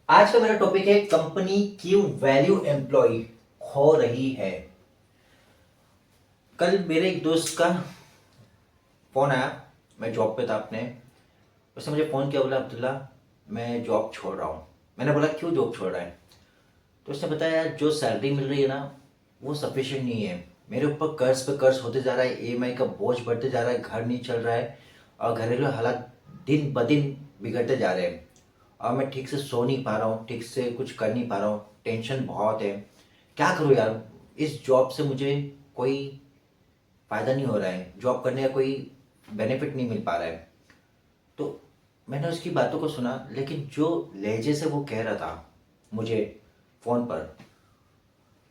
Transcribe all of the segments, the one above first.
आज का मेरा टॉपिक है कंपनी क्यों वैल्यू एम्प्लॉय खो रही है। कल मेरे एक दोस्त का फोन आया। मैं जॉब पे था अपने। उसने मुझे फोन किया, बोला अब्दुल्ला मैं जॉब छोड़ रहा हूँ। मैंने बोला क्यों जॉब छोड़ रहा है? तो उसने बताया जो सैलरी मिल रही है ना वो सफिशिएंट नहीं है। मेरे ऊपर कर्ज पे कर्ज होते जा रहा है, ईएमआई का बोझ बढ़ते जा रहा है, घर नहीं चल रहा है और घरेलू हालात दिन ब दिन बिगड़ते जा रहे हैं। और मैं ठीक से सो नहीं पा रहा हूँ, ठीक से कुछ कर नहीं पा रहा हूँ, टेंशन बहुत है। क्या करूँ यार? इस जॉब से मुझे कोई फायदा नहीं हो रहा है, जॉब करने का कोई बेनिफिट नहीं मिल पा रहा है। तो मैंने उसकी बातों को सुना, लेकिन जो लहजे से वो कह रहा था मुझे फोन पर,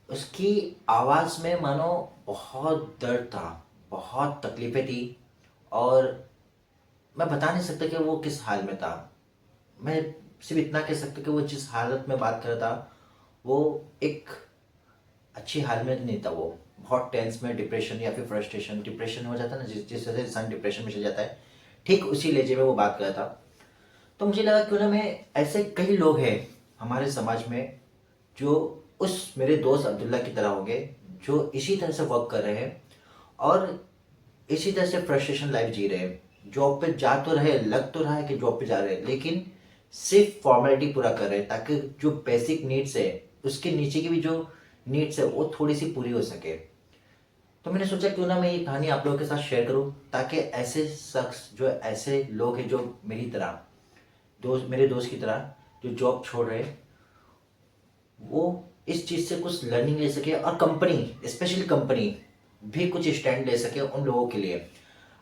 उसकी आवाज़ में मानो बहुत दर्द था, बहुत तकलीफें थी। और मैं बता नहीं सकता कि वो किस हाल में था। मैं सिर्फ इतना कह सकता कि वो जिस हालत में बात कर रहा था वो एक अच्छी हाल में नहीं था। वो बहुत टेंस में, डिप्रेशन या फिर फ्रस्ट्रेशन, डिप्रेशन हो जाता है ना, जिस वजह से इंसान डिप्रेशन में चल जाता है, ठीक उसी लहजे में वो बात कर रहा था। तो मुझे लगा क्यों ना मैं, ऐसे कई लोग हैं हमारे समाज में जो उस मेरे दोस्त अब्दुल्ला की तरह होंगे, जो इसी तरह से वर्क कर रहे हैं और इसी तरह से फ्रस्ट्रेशन लाइफ जी रहे हैं। जॉब पे जा तो रहे, लग तो रहा है कि जॉब पे जा रहे हैं, लेकिन सिर्फ फॉर्मेलिटी पूरा कर रहे हैं ताकि जो बेसिक नीड्स है, उसके नीचे की भी जो नीड्स है वो थोड़ी सी पूरी हो सके। तो मैंने सोचा क्यों ना मैं ये कहानी आप लोगों के साथ शेयर करूं, ताकि ऐसे शख्स, जो ऐसे लोग हैं जो मेरी तरह, दोस्त, मेरे दोस्त की तरह जो जॉब छोड़ रहे हैं, वो इस चीज से कुछ लर्निंग ले सके और कंपनी, स्पेशली कंपनी भी कुछ स्टैंड ले सके उन लोगों के लिए।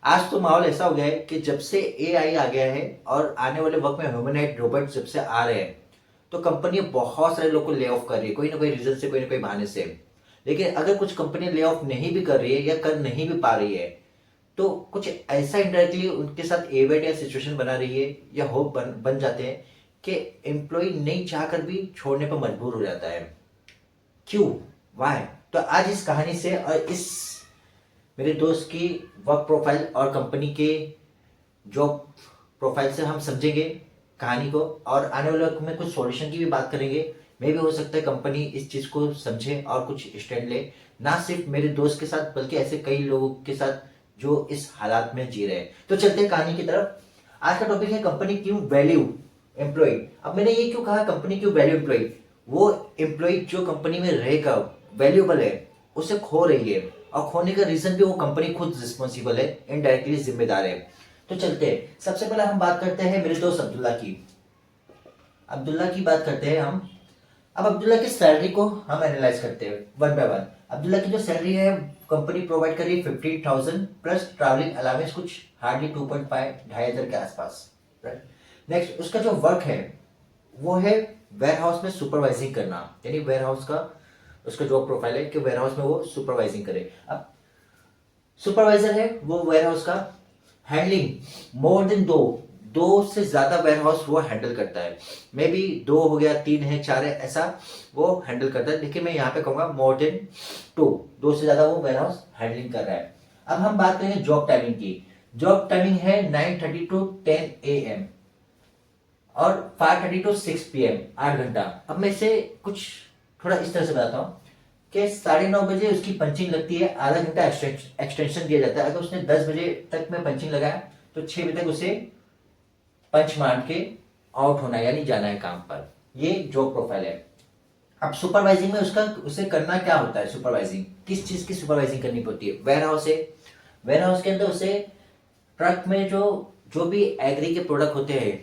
आज तो माहौल ऐसा हो गया है कि जब से एआई आ गया है और आने वाले वक्त में ह्यूमनॉइड रोबोट जब से आ रहे हैं, तो कंपनी बहुत सारे लोग को ले ऑफ कर रही है, कोई ना कोई रीजन से, कोई ना कोई बहाने से। लेकिन अगर कुछ कंपनी ले ऑफ नहीं भी कर रही है या कर नहीं भी पा रही है, तो कुछ ऐसा इनडायरेक्टली उनके साथ एवेट या सिचुएशन बना रही है या होप बन जाते हैं कि एम्प्लॉय नहीं चाहकर भी छोड़ने पर मजबूर हो जाता है। क्यों? वाई? तो आज इस कहानी से और इस मेरे दोस्त की वर्क प्रोफाइल और कंपनी के जॉब प्रोफाइल से हम समझेंगे कहानी को, और आने वाले वक्त में कुछ सॉल्यूशन की भी बात करेंगे। मे भी हो सकता है कंपनी इस चीज को समझे और कुछ स्टैंड ले, ना सिर्फ मेरे दोस्त के साथ बल्कि ऐसे कई लोगों के साथ जो इस हालात में जी रहे हैं। तो चलते हैं कहानी की तरफ। आज का टॉपिक है कंपनी क्यों वैल्यू एम्प्लॉय। अब मैंने ये क्यों कहा कंपनी क्यों वैल्यू एम्प्लॉय? वो एम्प्लॉय जो कंपनी में रहेगा, वैल्यूबल है, उसे खो रही है। और खोने का रीजन भी वो कंपनी खुद रिस्पॉन्सिबल है, इनडायरेक्टली जिम्मेदार है। तो चलते हैं, सबसे पहले हम बात करते हैं मेरे दोस्त अब्दुल्ला की। अब्दुल्ला की बात करते हैं हम। अब अब्दुल्ला की सैलरी को हम एनालाइज करते हैं वन बाय वन। अब्दुल्ला की जो सैलरी है, कंपनी प्रोवाइड कर रही है 15,000 प्लस ट्रैवलिंग अलाउंस कुछ हार्डली 2.5 2,500 के आसपास। राइट। नेक्स्ट उसका जो वर्क है वो है वेयर हाउस में सुपरवाइजिंग करना, यानी वेयर हाउस का उसका जॉब प्रोफाइल है कि वेयर हाउस में वो सुपरवाइजिंग करे। अब सुपरवाइजर है वो वेयर हाउस का हैंडलिंग मोर देन दो दो से ज्यादा वेयर हाउस वो हैंडल करता है। मे बी दो हो गया, तीन है, चार है, ऐसा वो हैंडल करता है, लेकिन मैं यहाँ पे कहूंगा मोर देन टू, दो से ज्यादा वो वेयर हाउस हैंडलिंग कर रहा है। अब हम बात करेंगे जॉब टाइमिंग की। जॉब टाइमिंग है 9:30 टू 10 AM और 5:30 टू 6 PM, 8 घंटा। अब मैं इसे कुछ थोड़ा इस तरह से बताता हूँ कि 9:30 बजे उसकी पंचिंग लगती है, आधा घंटा एक्सटेंशन दिया जाता है। अगर उसने 10 बजे तक में पंचिंग लगाया तो 6 बजे तक उसे पंच मार के आउट होना है, यानी जाना है काम पर। ये जॉब प्रोफाइल है। अब सुपरवाइजिंग में उसका उसे करना क्या होता है? सुपरवाइजिंग किस चीज की सुपरवाइजिंग करनी पड़ती है? वेयर हाउस है, वेयर हाउस के अंदर उसे ट्रक में जो जो भी एग्री के प्रोडक्ट होते हैं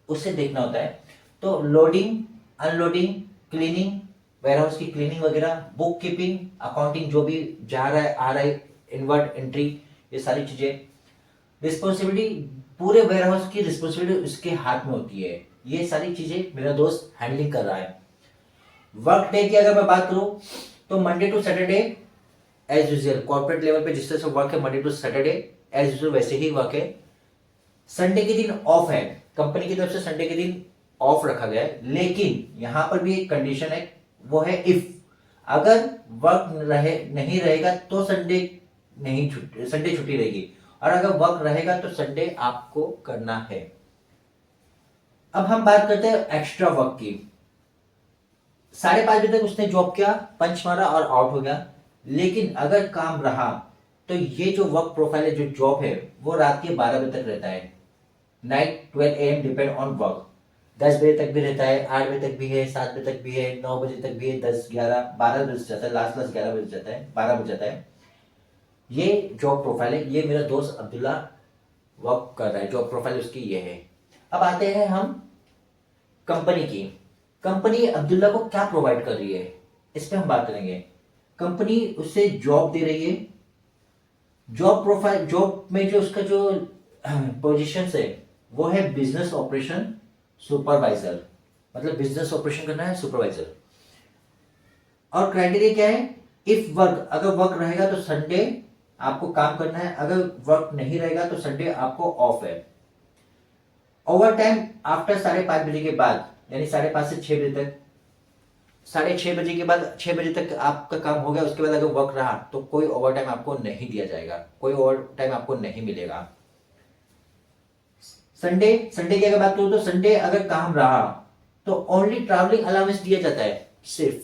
उसे देखना होता है। तो लोडिंग, अनलोडिंग, क्लीनिंग, वेयरहाउस की क्लीनिंग वगैरह, बुक कीपिंग, अकाउंटिंग, जो भी जा रहा है आ रहा है, इनवर्ट एंट्री, ये सारी चीजें। रिस्पॉन्सिबिलिटी, पूरे वेयरहाउस की रिस्पॉन्सिबिलिटी उसके हाथ में होती है। ये सारी चीजें मेरा दोस्त हैंडलिंग कर रहा है। वर्क डे की अगर मैं बात करूं तो Monday to Saturday as usual, corporate level पे जिस तरह से वर्क है Monday to Saturday as usual वैसे ही वर्क है। संडे के दिन ऑफ है, कंपनी की तरफ से संडे के दिन ऑफ रखा गया है, लेकिन यहां पर भी एक कंडीशन है, वो है इफ अगर वर्क नहीं रहेगा तो संडे नहीं, संडे छुट्टी रहेगी, और अगर वर्क रहेगा तो संडे आपको करना है। अब हम बात करते हैं एक्स्ट्रा वर्क की। 5:30 बजे तक उसने जॉब किया, पंच मारा और आउट हो गया। लेकिन अगर काम रहा तो ये जो वर्क प्रोफाइल है, जो जॉब है, वो रात के 12 बजे तक रहता है। Night 12 AM depend on work. 10 बजे तक भी रहता है, 8 बजे तक भी है, 7 बजे तक भी है, 9 बजे तक भी है, 10, 11, 12 बजे जाता है, लास्ट लास्ट 11 बजे जाता है, 12 बजे जाता है। ये जॉब प्रोफाइल है। ये मेरा दोस्त अब्दुल्ला वर्क कर रहा है, जॉब प्रोफाइल उसकी ये है। अब आते हैं हम कंपनी की। कंपनी अब्दुल्ला को क्या प्रोवाइड कर रही है, इस पे हम बात करेंगे। कंपनी उसे जॉब दे रही है। जॉब प्रोफाइल, जॉब में जो उसका जो पोजीशन है वो है बिजनेस ऑपरेशन सुपरवाइजर, मतलब बिजनेस ऑपरेशन करना है सुपरवाइजर। और क्राइटेरिया क्या है, इफ वर्क, अगर वर्क रहेगा तो संडे आपको काम करना है, अगर वर्क नहीं रहेगा तो संडे आपको ऑफ है। ओवर टाइम आफ्टर 5:30 बजे के बाद, यानी 5:30 से 6 बजे तक, 6:30 बजे के बाद 6 बजे तक आपका काम हो गया, उसके बाद अगर वर्क रहा तो कोई ओवर टाइम आपको नहीं दिया जाएगा, कोई ओवर टाइम आपको नहीं मिलेगा। संडे, संडे की अगर बात करूं तो संडे अगर काम रहा तो ओनली ट्रैवलिंग अलाउंस दिया जाता है सिर्फ,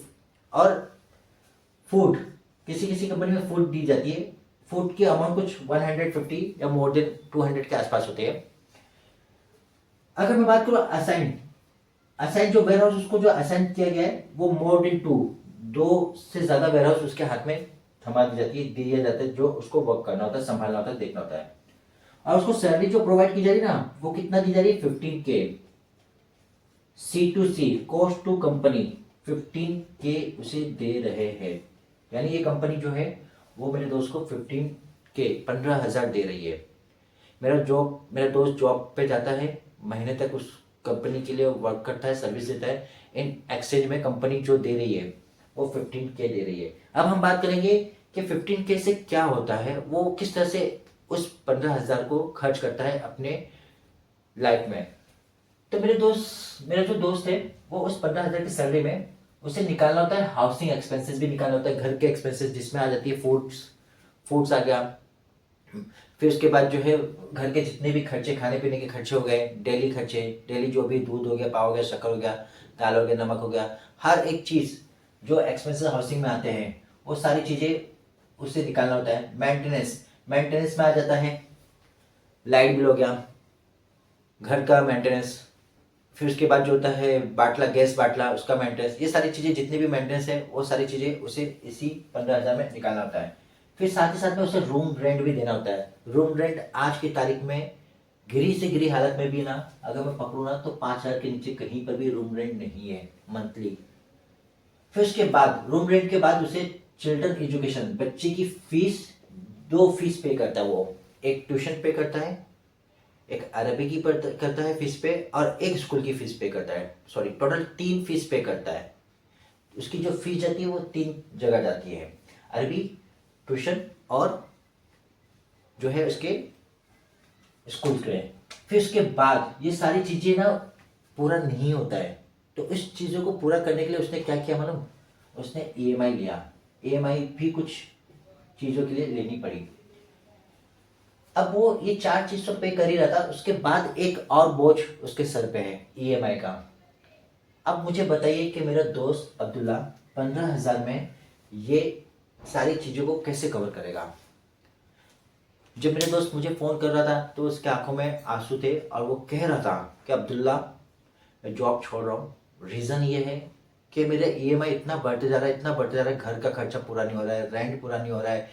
और फूड, किसी किसी कंपनी में फूड दी जाती है। फूड की अमाउंट कुछ 150 या मोर देन 200 के आसपास होते हैं। अगर मैं बात करूं असाइन, असाइन जो वेयर हाउस उसको जो असाइन किया गया है वो मोर देन 2 से ज्यादा वेयर हाउस उसके हाथ में थमा दी जाती है, दिया जाता है, जो उसको वर्क करना होता है, संभालना होता है, देखना होता है। और उसको सैलरी जो प्रोवाइड की जा रही है ना, वो कितना दी जा रही है, 15K। C2C, cost to company, 15K उसे दे रहे हैं। यानी ये कंपनी जो है वो मेरे दोस्त को 15K, 15,000 दे रही है। मेरा दोस्त जॉब पे जाता है, महीने तक उस कंपनी के लिए वर्क करता है, सर्विस देता है। इन एक्सचेंज में कंपनी जो दे रही है वो 15K दे रही है। अब हम बात करेंगे कि 15K से क्या होता है, वो किस तरह से उस 15,000 को खर्च करता है अपने लाइफ में। तो मेरा जो दोस्त है वो उस 15,000 की सैलरी में उसे निकालना होता है, हाउसिंग एक्सपेंसेस भी निकालना होता है, घर के एक्सपेंसेस जिसमें आ जाती है फूड्स, फूड्स आ गया। फिर उसके बाद जो है घर के जितने भी खर्चे, खाने पीने के खर्चे हो गए, डेली खर्चे, डेली जो भी दूध हो गया, पाव हो गया, शक्कर हो गया, दाल हो गया, नमक हो गया, हर एक चीज़ जो एक्सपेंसेस हाउसिंग में आते हैं वो सारी चीज़ें उससे निकालना होता है। मेंटेनेंस, मेंटेनेंस में आ जाता है लाइट बिल हो गया, घर का मेंटेनेंस, फिर उसके बाद जो होता है बाटला, गैस बाटला, उसका मेंटेनेंस, ये सारी चीज़ें जितनी भी मेंटेनेंस है वो सारी चीज़ें उसे इसी 15,000 में निकालना होता है। फिर साथ ही साथ में उसे रूम रेंट भी देना होता है। रूम रेंट आज की तारीख में गिरी से गिरी हालत में भी ना, अगर मैं पकड़ू ना, तो 5,000 के नीचे कहीं पर भी रूम रेंट नहीं है मंथली। फिर उसके बाद रूम रेंट के बाद उसे चिल्ड्रन एजुकेशन, बच्चे की फीस, 2 फीस पे करता है वो। एक ट्यूशन पे करता है, एक अरबी की करता है फीस पे, और एक स्कूल की फीस पे करता है। सॉरी, टोटल 3 फीस पे करता है। उसकी जो फीस जाती है वो 3 जगह जाती है, अरबी, ट्यूशन और जो है उसके स्कूल के। फिर उसके बाद ये सारी चीजें ना पूरा नहीं होता है, तो इस चीजों को पूरा करने के लिए उसने क्या किया मालूम, उसने ईएमआई लिया। ईएमआई भी कुछ चीजों के लिए लेनी पड़ी। अब वो ये 4 चीज तो पे कर ही रहा था, उसके बाद एक और बोझ उसके सर पे है, ईएमआई का। अब मुझे बताइए कि मेरा दोस्त अब्दुल्ला 15,000 में ये सारी चीजों को कैसे कवर करेगा। जब मेरे दोस्त मुझे फ़ोन कर रहा था तो उसके आंखों में आंसू थे, और वो कह रहा था कि अब्दुल्ला, मैं जॉब छोड़ रहा हूँ। रीज़न ये है कि मेरे ईएमआई इतना बढ़ते जा रहा है, इतना बढ़ते जा रहा है, घर का खर्चा पूरा नहीं हो रहा है, रेंट पूरा नहीं हो रहा है,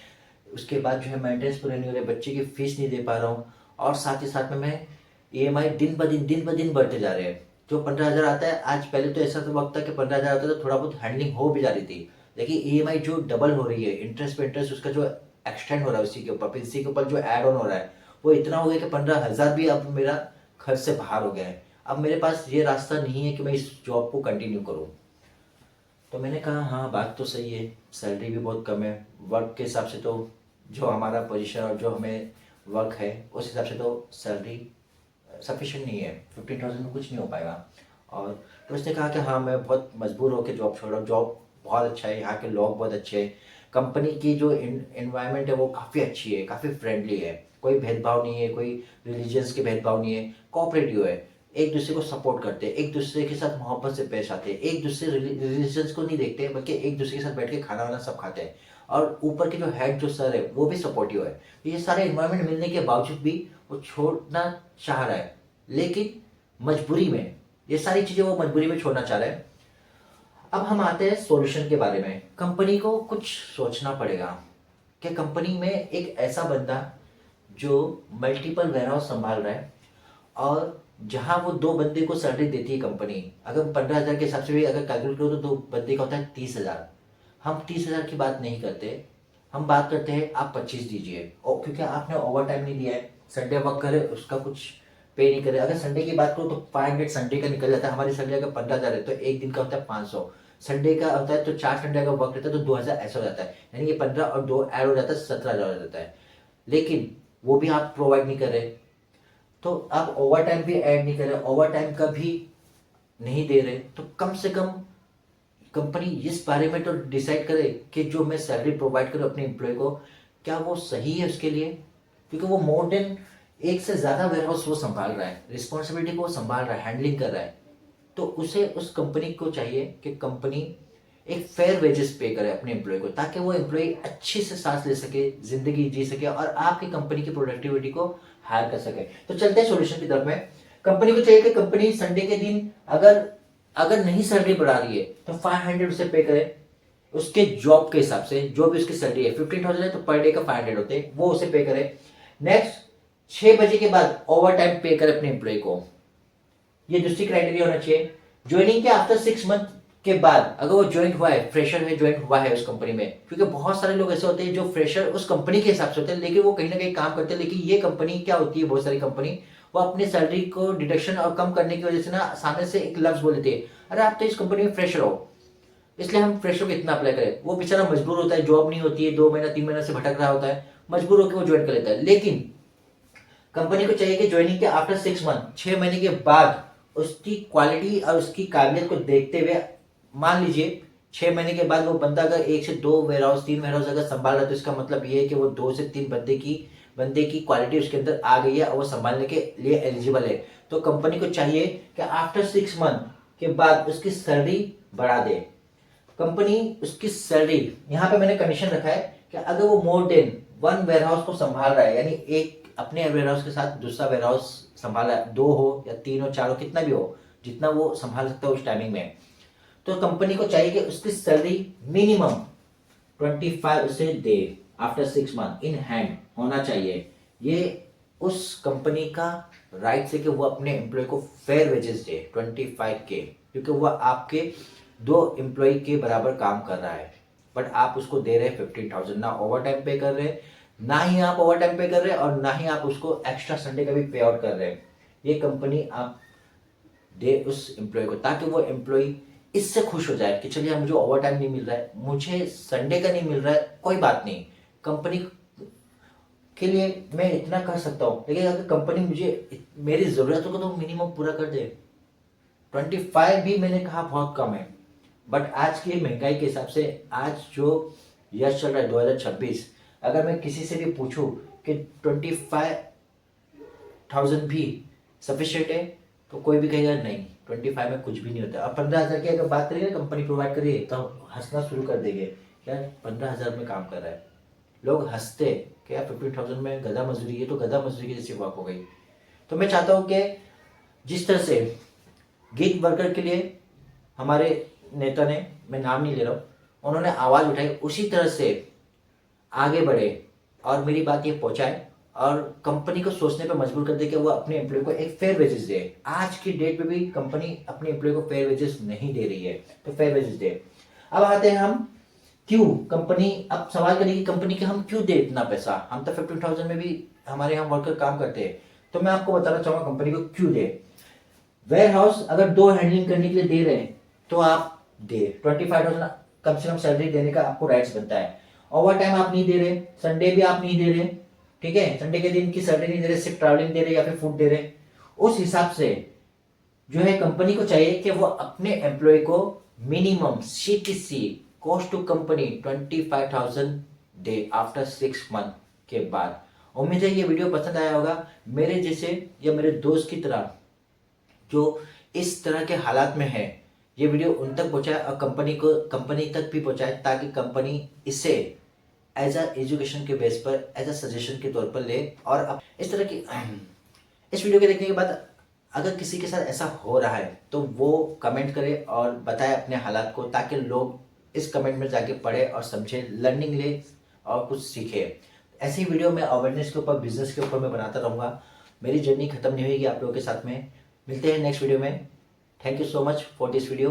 उसके बाद जो है मेंटेनेंस पूरे नहीं हो रहे, बच्चे की फीस नहीं दे पा रहा हूँ, और साथ ही साथ में मैं ईएमआई दिन ब दिन बढ़ते जा रहे हैं। जो 15,000 आता है आज, पहले तो ऐसा तो वक्त था कि 15,000 आता था तो थोड़ा बहुत हैंडलिंग हो भी जा रही थी, लेकिन ईएमआई जो डबल हो रही है, इंटरेस्ट पे इंटरेस्ट उसका जो एक्सटेंड हो रहा है उसी के ऊपर, फिर इसी के ऊपर जो ऐड ऑन हो रहा है, वो इतना हो गया कि 15,000 भी अब मेरा खर्च से बाहर हो गया है। अब मेरे पास ये रास्ता नहीं है कि मैं इस जॉब को कंटिन्यू करूँ। तो मैंने कहा हाँ, बात तो सही है, सैलरी भी बहुत कम है, वर्क के हिसाब से तो जो हमारा पोजीशन और जो हमें वर्क है उस हिसाब से तो सैलरी सफिशिएंट नहीं है, 15,000 में कुछ नहीं हो पाएगा। और तो उसने कहा कि हाँ, मैं बहुत मजबूर होकर जॉब छोड़ रहा हूँ, जॉब बहुत अच्छा है, यहाँ के लोग बहुत अच्छे हैं, कंपनी की जो इन्वायरमेंट है वो काफ़ी अच्छी है, काफ़ी फ्रेंडली है, कोई भेदभाव नहीं है, कोई रिलीजियंस के भेदभाव नहीं है, कोऑपरेटिव है। एक दूसरे को सपोर्ट करते हैं, एक दूसरे के साथ मोहब्बत से पेश आते हैं, एक दूसरे रिलीजन्स को नहीं देखते बल्कि एक दूसरे के साथ बैठ के खाना वाना सब खाते हैं, और ऊपर के जो हेड जो सर है वो भी सपोर्टिव है। ये सारे इन्वायरमेंट मिलने के बावजूद भी वो छोड़ना चाह रहा है, लेकिन मजबूरी में, ये सारी चीज़ें वो मजबूरी में छोड़ना चाह रहा है। अब हम आते हैं सॉल्यूशन के बारे में। कंपनी को कुछ सोचना पड़ेगा कि कंपनी में एक ऐसा बंदा जो मल्टीपल वेयरहाउस संभाल रहा है, और जहां वो दो बंदे को सैलरी देती है कंपनी, अगर 15,000 के हिसाब से भी अगर कैलकुलेट करो तो दो बंदे का होता है 30,000। हम 30,000 की बात नहीं करते, हम बात करते हैं आप 25 दीजिए, और क्योंकि आपने ओवर टाइम नहीं दिया है, संडे वर्क करे उसका कुछ पे नहीं करे। अगर संडे की बात करो तो 500 संडे का निकल जाता है। हमारी सैलरी अगर 15,000 है तो एक दिन का होता है 500, संडे का होता है तो 4 संडे का वर्क रहता है तो 2,000 ऐसा हो जाता है, यानी कि 15 और 2 ऐड हो जाता है 17,000 हो जाता है। लेकिन वो भी आप प्रोवाइड नहीं कर रहे, तो आप ओवर टाइम भी ऐड नहीं कर रहे, ओवर टाइम का भी नहीं दे रहे, तो कम से कम कंपनी इस बारे में तो डिसाइड करे कि जो मैं सैलरी प्रोवाइड करूँ अपने एम्प्लॉय को, क्या वो सही है उसके लिए। क्योंकि वो मोर देन एक से ज़्यादा वेयरहाउस वो संभाल रहा है, रिस्पॉन्सिबिलिटी को वो संभाल रहा है, हैंडलिंग कर रहा है। तो उसे उस कंपनी को चाहिए कि कंपनी एक फेयर वेजेस पे करे अपने एम्प्लॉय को, ताकि वो एम्प्लॉय अच्छे से सांस ले सके, जिंदगी जी सके, और आपकी कंपनी की प्रोडक्टिविटी को हायर कर सके। तो चलते हैं सॉल्यूशन की तरफ में। कंपनी को चाहिए कि कंपनी संडे के दिन अगर अगर नहीं सैलरी बढ़ा रही है तो 500 उसे पे करे, उसके जॉब के हिसाब से। जो भी उसकी सैलरी है 15,000 है तो पर डे का 500 होते हैं, वो उसे पे करे। नेक्स्ट, 6 बजे के बाद ओवर टाइम पे करे अपने एम्प्लॉय को। ये दूसरी क्राइटेरिया होना चाहिए। ज्वाइनिंग के आफ्टर 6 मंथ के बाद अगर वो ज्वाइन हुआ है, फ्रेशर है, ज्वाइन हुआ है उस कंपनी में, क्योंकि बहुत सारे लोग ऐसे होते हैं जो फ्रेशर उस कंपनी के हिसाब से होते हैं, लेकिन वो कहीं ना कहीं काम करते हैं। लेकिन ये कंपनी क्या होती है, बहुत सारी कंपनी वो अपनी सैलरी को डिडक्शन और कम करने की वजह से ना सामने से एक लफ्ज बोल देते हैं, अरे आप तो इस कंपनी में फ्रेशर हो, इसलिए हम फ्रेशर को इतना अप्लाई करें। वो बेचारा मजबूर होता है, जॉब नहीं होती है, 2 महीना 3 महीना से भटक रहा होता है, मजबूर होकर वो ज्वाइन कर लेता है। लेकिन कंपनी को चाहिए कि ज्वाइनिंग के आफ्टर 6 मंथ, 6 महीने के बाद उसकी क्वालिटी और उसकी काबिलियत को देखते हुए, मान लीजिए 6 महीने के बाद वो बंदा अगर 1 से 2 वेयरहाउस 3 वेयरहाउस अगर संभाल रहा है, तो इसका मतलब ये है कि वो 2 से 3 बंदे की क्वालिटी उसके अंदर आ गई है और वो संभालने के लिए एलिजिबल है। तो कंपनी को चाहिए कि आफ्टर 6 मंथ के बाद उसकी सैलरी बढ़ा दे। कंपनी उसकी सैलरी, यहाँ पे मैंने कंडीशन रखा है कि अगर वो मोर देन 1 वेयरहाउस को संभाल रहा है, यानी एक अपने वेयरहाउस के साथ दूसरा वेयरहाउस संभाला, 2 हो या 3 हो 4 हो, कितना भी हो, जितना वो संभाल सकता है उस टाइमिंग में, तो कंपनी को चाहिए कि उसकी सैलरी मिनिमम 25 उसे दे आफ्टर 6 मंथ इन हैंड होना चाहिए। ये उस कंपनी का राइट है कि वो अपने एम्प्लॉय को फेयर वेजेस दे 25 के, क्योंकि वो आपके 2 एम्प्लॉय के बराबर काम कर रहा है, बट आप उसको दे रहे 15,000, ना ओवर टाइम पे कर रहे, ना ही आप ओवर टाइम पे कर रहे, और ना ही आप उसको एक्स्ट्रा संडे का भी पे आउट कर रहे हैं। ये कंपनी आप दे उस एम्प्लॉय को, ताकि वो एम्प्लॉय इससे खुश हो जाए कि चलिए मुझे ओवर टाइम नहीं मिल रहा है, मुझे संडे का नहीं मिल रहा है, कोई बात नहीं, कंपनी के लिए मैं इतना कर सकता हूँ। लेकिन अगर कंपनी मुझे मेरी ज़रूरतों को तो मिनिमम पूरा कर दे, 25 भी मैंने कहा बहुत कम है, बट आज की महंगाई के हिसाब से, आज जो यश चल रहा है 2026, अगर मैं किसी से भी पूछूं कि 25,000 भी सफिशिएंट है, तो कोई भी कहेगा नहीं, 25 में कुछ भी नहीं होता। अब 15,000 की अगर बात करिए कंपनी प्रोवाइड करिए तो हंसना शुरू कर देंगे, यार 15,000 में काम कर रहा है। लोग हंसते कि यार 15,000 में गधा मजदूरी है, तो गधा मजदूरी की जैसी वर्क हो गई। तो मैं चाहता हूँ कि जिस तरह से गिग वर्कर के लिए हमारे नेता ने, मैं नाम नहीं ले रहा हूँ, उन्होंने आवाज़ उठाई, उसी तरह से आगे बढ़े और मेरी बात ये पहुंचाए और कंपनी को सोचने पर मजबूर कर दे कि वो अपने एम्प्लॉय को एक फेयर वेजेस दे। आज की डेट में भी कंपनी अपने एम्प्लॉय को फेयर वेजेस नहीं दे रही है, तो फेयर वेजेस दे। अब आते हैं हम क्यों कंपनी, अब सवाल करेगी कंपनी के हम क्यों दे इतना पैसा, हम तो 15,000 में भी हमारे यहाँ वर्कर काम करते हैं। तो मैं आपको बताना चाहूंगा कंपनी को क्यों दे। वेयर हाउस अगर 2 हैंडलिंग करने के लिए दे रहे हैं तो आप दे 25,000 कम से कम सैलरी देने का आपको राइट्स बनता है। ओवर टाइम आप नहीं दे रहे, संडे भी आप नहीं दे रहे, ठीक है, संडे के दिन की सैलरी नहीं दे रहे, सिर्फ ट्रैवलिंग दे रहे या फिर फूड दे रहे, उस हिसाब से जो है कंपनी को चाहिए कि वो अपने एम्प्लॉय को minimum CTC cost to company 25,000 दे आफ्टर 6 मंथ के बाद। उम्मीद है ये वीडियो पसंद आया होगा। मेरे जैसे या मेरे दोस्त की तरह जो इस तरह के हालात में है, ये वीडियो उन तक पहुंचाए और कंपनी तक भी पहुंचाए, ताकि कंपनी इसे एज अ एजुकेशन के बेस पर, एज अ सजेशन के तौर पर ले। और अब इस तरह की इस वीडियो के देखने के बाद अगर किसी के साथ ऐसा हो रहा है तो वो कमेंट करे और बताए अपने हालात को, ताकि लोग इस कमेंट में जाके पढ़े और समझे, लर्निंग ले और कुछ सीखे। ऐसी वीडियो मैं अवेयरनेस के ऊपर, बिजनेस के ऊपर मैं बनाता रहूँगा। मेरी जर्नी खत्म नहीं होगी आप लोगों के साथ में। मिलते हैं नेक्स्ट वीडियो में। Thank you so much for this video.